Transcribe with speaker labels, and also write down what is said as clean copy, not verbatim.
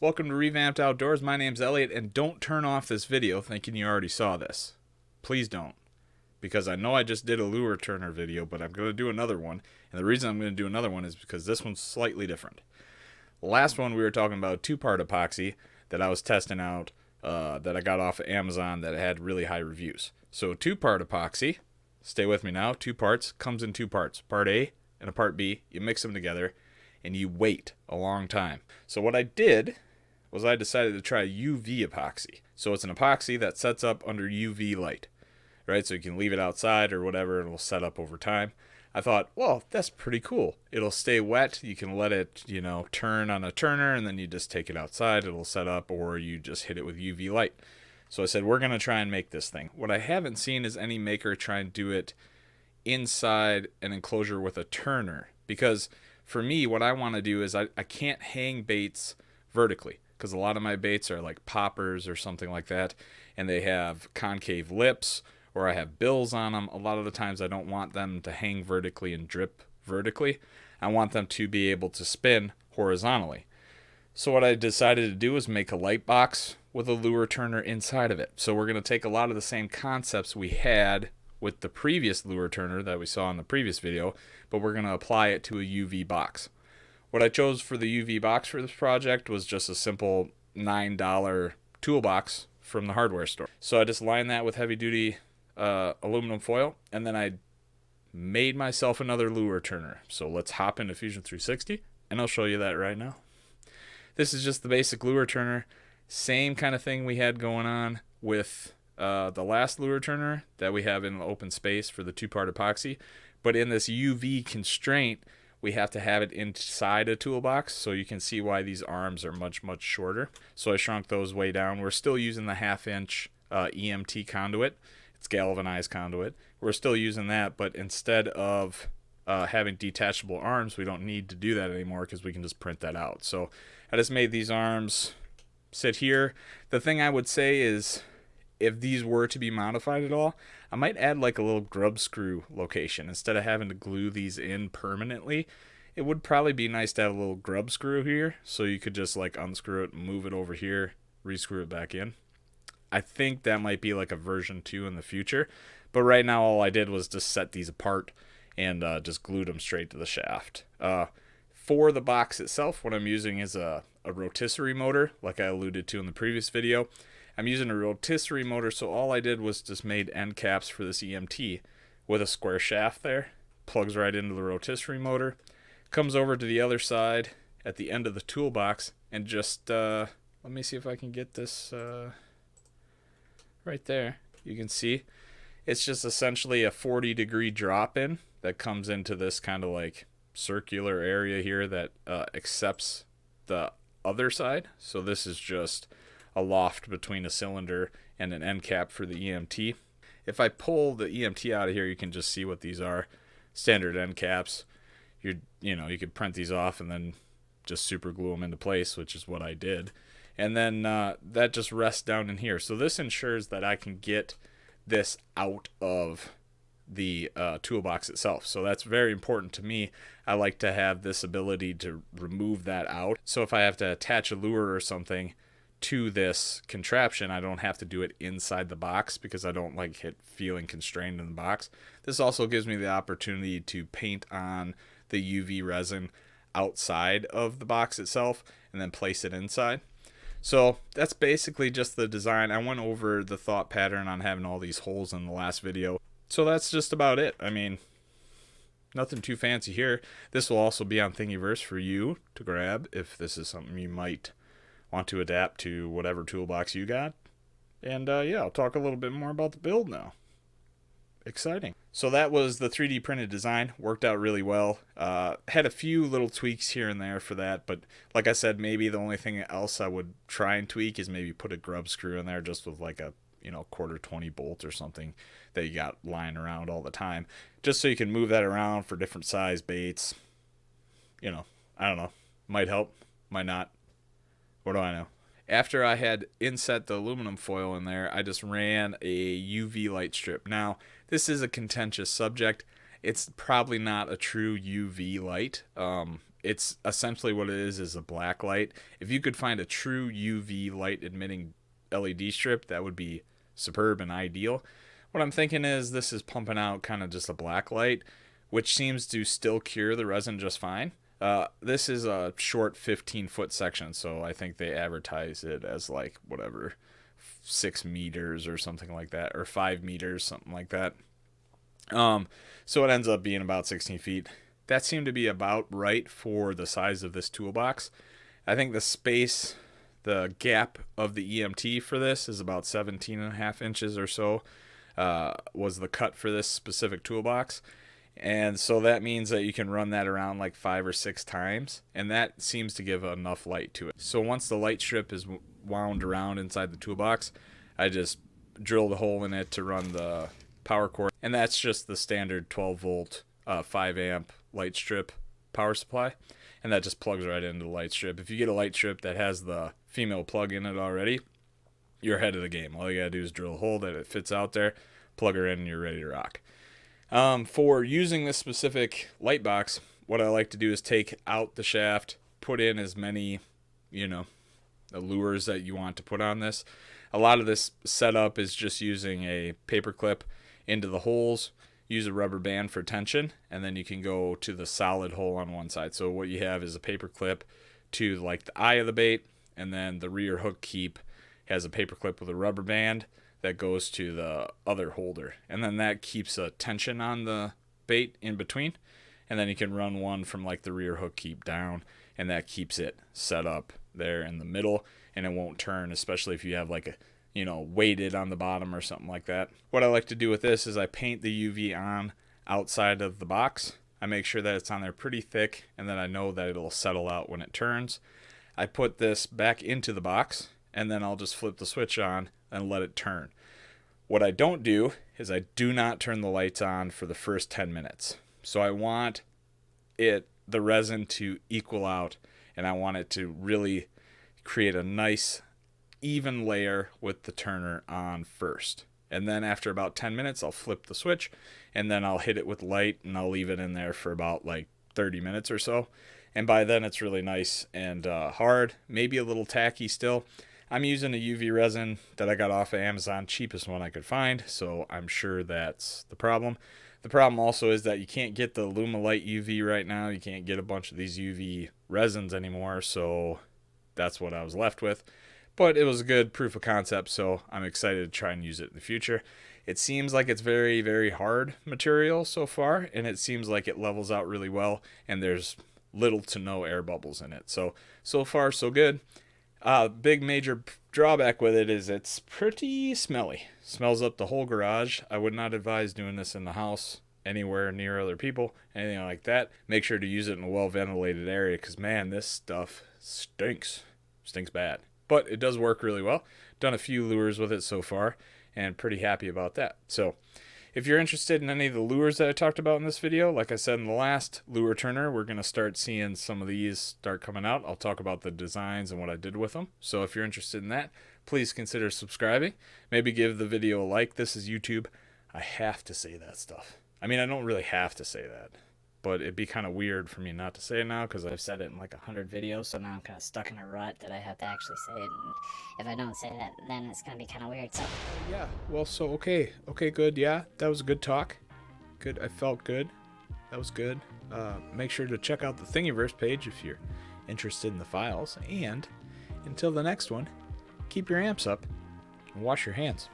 Speaker 1: Welcome to Revamped Outdoors. My name's Elliot, and don't turn off this video thinking you already saw this. Please don't. Because I know I just did a lure turner video, but I'm going to do another one. And the reason I'm going to do another one is because this one's slightly different. The last one we were talking about two-part epoxy that I was testing out that I got off of Amazon that had really high reviews. So two-part epoxy, stay with me now, two parts, comes in two parts. Part A and a part B. You mix them together and you wait a long time. So what I did was I decided to try UV epoxy. So it's an epoxy that sets up under UV light, right? So you can leave it outside or whatever, and it'll set up over time. I thought, well, that's pretty cool. It'll stay wet. You can let it, turn on a turner, and then you just take it outside. It'll set up, or you just hit it with UV light. So I said, we're going to try and make this thing. What I haven't seen is any maker try and do it inside an enclosure with a turner. Because for me, what I want to do is I can't hang baits vertically, because a lot of my baits are like poppers or something like that, and they have concave lips, or I have bills on them. A lot of the times I don't want them to hang vertically and drip vertically. I want them to be able to spin horizontally. So what I decided to do was make a light box with a lure turner inside of it. So we're going to take a lot of the same concepts we had with the previous lure turner that we saw in the previous video, but we're going to apply it to a UV box. What I chose for the UV box for this project was just a simple $9 toolbox from the hardware store. So I just lined that with heavy duty aluminum foil, and then I made myself another lure turner. So let's hop into Fusion 360 and I'll show you that right now. This is just the basic lure turner, same kind of thing we had going on with the last lure turner that we have in the open space for the two-part epoxy, but in this UV constraint we have to have it inside a toolbox, so you can see why these arms are much shorter. So I shrunk those way down. We're still using the 1/2-inch EMT conduit. It's galvanized conduit. We're still using that, but instead of having detachable arms, we don't need to do that anymore because we can just print that out. So I just made these arms sit here. The thing I would say is, if these were to be modified at all, I might add like a little grub screw location. Instead of having to glue these in permanently, it would probably be nice to have a little grub screw here, so you could just like unscrew it, move it over here, rescrew it back in. I think that might be like a version 2 in the future, but right now all I did was just set these apart and just glued them straight to the shaft. For the box itself, what I'm using is a rotisserie motor, like I alluded to in the previous video. I'm using a rotisserie motor, so all I did was just made end caps for this EMT with a square shaft there. Plugs right into the rotisserie motor. Comes over to the other side at the end of the toolbox, and just, let me see if I can get this right there. You can see it's just essentially a 40-degree drop in that comes into this kind of like circular area here that accepts the other side. So this is just a loft between a cylinder and an end cap for the EMT. If I pull the EMT out of here, you can just see what these are. Standard end caps. You could print these off and then just super glue them into place, which is what I did. And then that just rests down in here. So this ensures that I can get this out of the toolbox itself. So that's very important to me. I like to have this ability to remove that out. So if I have to attach a lure or something to this contraption, I don't have to do it inside the box because I don't like it feeling constrained in the box. This also gives me the opportunity to paint on the UV resin outside of the box itself and then place it inside. So that's basically just the design. I went over the thought pattern on having all these holes in the last video. So that's just about it. I mean, nothing too fancy here. This will also be on Thingiverse for you to grab if this is something you might want to adapt to whatever toolbox you got. And yeah, I'll talk a little bit more about the build now. Exciting. So that was the 3D printed design. Worked out really well. Had a few little tweaks here and there for that, but like I said, maybe the only thing else I would try and tweak is maybe put a grub screw in there just with like a quarter 20 bolt or something that you got lying around all the time, just so you can move that around for different size baits. I don't know. Might help, might not. What do I know? After I had inset the aluminum foil in there, I just ran a UV light strip. Now, this is a contentious subject. It's probably not a true UV light. it's essentially what it is a black light. If you could find a true UV light emitting LED strip, that would be superb and ideal. What I'm thinking is this is pumping out kind of just a black light, which seems to still cure the resin just fine. This is a short 15-foot section, so I think they advertise it as like whatever 6 meters or something like that, or 5 meters, something like that. So it ends up being about 16 feet. That seemed to be about right for the size of this toolbox. I think the space, the gap of the EMT for this is about 17.5 inches or so, was the cut for this specific toolbox. And so that means that you can run that around like 5 or 6 times, and that seems to give enough light to it. So once the light strip is wound around inside the toolbox, I just drilled a hole in it to run the power cord, and that's just the standard 12 volt 5 amp light strip power supply, and that just plugs right into the light strip. If you get a light strip that has the female plug in it already, you're ahead of the game. All you gotta do is drill a hole that it fits out there, plug her in, and you're ready to rock. For using this specific light box, what I like to do is take out the shaft, put in as many, lures that you want to put on this. A lot of this setup is just using a paper clip into the holes, use a rubber band for tension, and then you can go to the solid hole on one side. So what you have is a paper clip to like the eye of the bait, and then the rear hook keep has a paper clip with a rubber band that goes to the other holder, and then that keeps a tension on the bait in between, and then you can run one from like the rear hook keep down, and that keeps it set up there in the middle, and it won't turn, especially if you have like a weighted on the bottom or something like that. What I like to do with this is I paint the UV on outside of the box. I make sure that it's on there pretty thick, and then I know that it'll settle out when it turns. I put this back into the box, and then I'll just flip the switch on and let it turn. What I don't do is I do not turn the lights on for the first 10 minutes. So I want the resin to equal out, and I want it to really create a nice even layer with the turner on first. And then after about 10 minutes, I'll flip the switch, and then I'll hit it with light, and I'll leave it in there for about like 30 minutes or so. And by then it's really nice and hard, maybe a little tacky still. I'm using a UV resin that I got off of Amazon, cheapest one I could find, so I'm sure that's the problem. The problem also is that you can't get the Lumalite UV right now. You can't get a bunch of these UV resins anymore, so that's what I was left with. But it was a good proof of concept, so I'm excited to try and use it in the future. It seems like it's very, very hard material so far, and it seems like it levels out really well, and there's little to no air bubbles in it. So far, so good. Big major drawback with it is it's pretty smelly. Smells up the whole garage. I would not advise doing this in the house, anywhere near other people, anything like that. Make sure to use it in a well-ventilated area, because, man, this stuff stinks. Stinks bad. But it does work really well. Done a few lures with it so far, and pretty happy about that. So if you're interested in any of the lures that I talked about in this video, like I said in the last lure turner, we're going to start seeing some of these start coming out. I'll talk about the designs and what I did with them. So if you're interested in that, please consider subscribing. Maybe give the video a like. This is YouTube. I have to say that stuff. I mean, I don't really have to say that, but it'd be kind of weird for me not to say it now, because I've said it in like 100 videos, so now I'm kind of stuck in a rut that I have to actually say it, and if I don't say that, then it's going to be kind of weird, so. Yeah, well, so, okay, good, yeah, that was a good talk. Good, I felt good. That was good. Make sure to check out the Thingiverse page if you're interested in the files, and until the next one, keep your amps up and wash your hands.